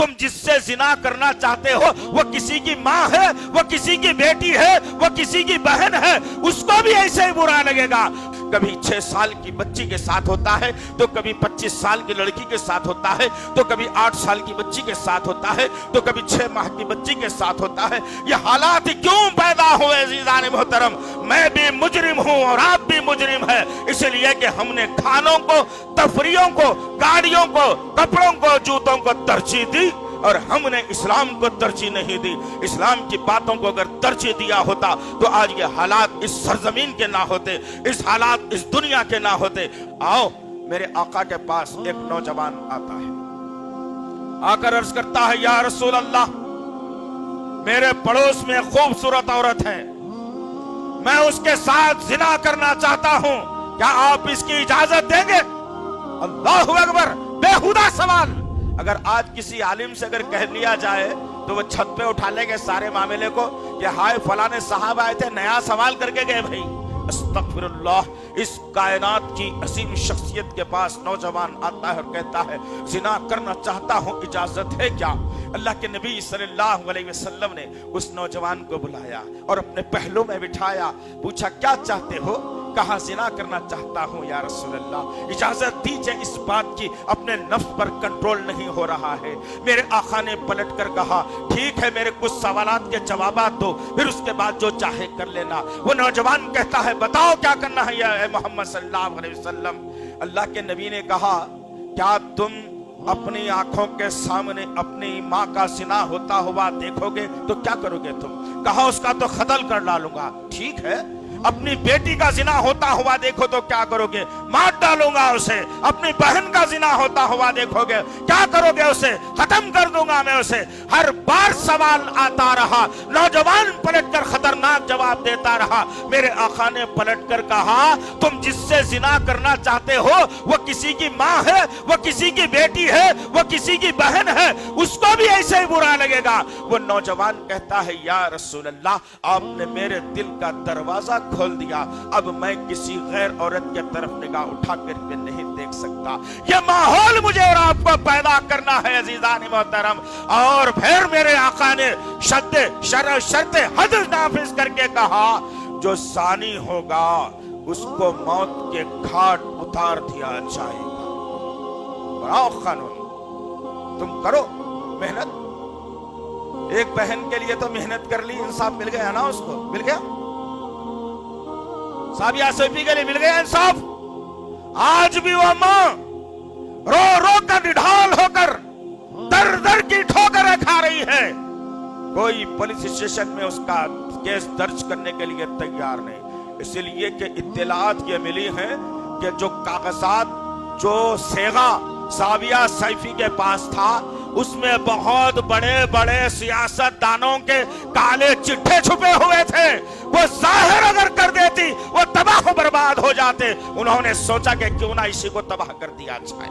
तुम जिससे जिना करना चाहते हो वो किसी की माँ है, वो किसी की बेटी है, वो किसी की बहन है, उसको भी ऐसे ही बुरा लगेगा। कभी 6 साल की बच्ची के साथ होता है, तो कभी 25 साल की लड़की के साथ होता है, तो कभी 8 साल की बच्ची के साथ होता है, तो कभी 6 माह की बच्ची के साथ होता है। ये हालात क्यों पैदा हुए अज़ीज़ान मोहतरम? मैं भी मुजरिम हूँ और आप भी मुजरिम है, इसलिए कि हमने खानों को, तफरीहों को, गाड़ियों को, कपड़ों को, जूतों को तरजीह दी और हमने इस्लाम को तरजीह नहीं दी। इस्लाम की बातों को अगर तरजीह दिया होता तो आज ये हालात इस सरजमीन के ना होते, इस हालात इस दुनिया के ना होते। आओ, मेरे आका के पास एक नौजवान आता है, आकर अर्ज करता है, या रसूल अल्लाह, मेरे पड़ोस में खूबसूरत औरत है, मैं उसके साथ जिना करना चाहता हूं, क्या आप इसकी इजाजत देंगे? अल्लाहु अकबर, बेहुदा सवाल। अगर आज किसी आलिम से अगर कह लिया जाए तो वो छत पे उठा लेंगे सारे मामले को कि हाय फलाने साहब आए थे, नया सवाल करके गए। भाई अस्तगफिरुल्लाह, इस कायनात की असीम शख्सियत के पास नौजवान आता है और कहता है, जिना करना चाहता हूं, इजाजत है क्या? अल्लाह के नबी सल्लल्लाहु अलैहि वसल्लम ने उस नौजवान को बुलाया और अपने पहलू में बिठाया, पूछा, क्या चाहते हो? कहा, जिना करना चाहता हूं या रसूल अल्लाह, इजाजत दीजिए, इस बात की अपने नफ्स पर कंट्रोल नहीं हो रहा है। मेरे आका ने पलट कर कहा, ठीक है, मेरे कुछ सवालात के जवाब दो, फिर उसके बाद जो चाहे कर लेना। वो नौजवान कहता है, बताओ क्या करना है या मोहम्मद सल्लल्लाहु अलैहि वसल्लम? अल्लाह के नबी ने कहा, क्या तुम अपनी आंखों के सामने अपनी माँ का जिना होता हुआ देखोगे तो क्या करोगे तुम? कहा, उसका तो कत्ल कर डालूंगा। ठीक है, अपनी बेटी का जिना होता हुआ देखो तो क्या करोगे? मार डालूंगा उसे। अपनी बहन का जिना होता हुआ देखोगे, क्या करोगे? उसे खत्म कर दूंगा मैं उसे। हर बार सवाल आता रहा, नौजवान पलटकर खतरनाक जवाब देता रहा। मेरे आका ने पलटकर कहा, तुम जिससे जिना करना चाहते हो वो किसी की माँ है, वो किसी की बेटी है, वो किसी की बहन है, उसको भी ऐसे ही बुरा लगेगा। वो नौजवान कहता है, या रसूल अल्लाह, आपने मेरे दिल का दरवाजा खोल दिया, अब मैं किसी गैर औरत की तरफ निगाह उठा करके नहीं देख सकता। ये माहौल मुझे और आपको पैदा करना है अज़ीज़ान मोहतरम। और फिर मेरे आका ने शर्त हद नाफिज करके कहा, जो ज़ानी होगा उसको मौत के घाट उतार दिया जाएगा। बनाओ कानून, तुम करो मेहनत। एक बहन के लिए तो मेहनत कर ली, इंसाफ मिल गया ना, उसको मिल गया, साबिया सैफी के लिए मिल गया इंसाफ। आज भी वो मां रो रो कर निढाल होकर दर दर की ठोकरें खा रही है, कोई पुलिस स्टेशन में उसका केस दर्ज करने के लिए तैयार नहीं। इसलिए कि इत्तलात ये मिली है कि जो कागजात, जो सेगा साबिया सैफी के पास था, उसमें बहुत बड़े बड़े सियासतदानों के काले चिट्ठे छुपे हुए थे। वो जाहिर अगर कर देती वो तबाह बर्बाद हो जाते। उन्होंने सोचा कि क्यों ना इसी को तबाह कर दिया जाए।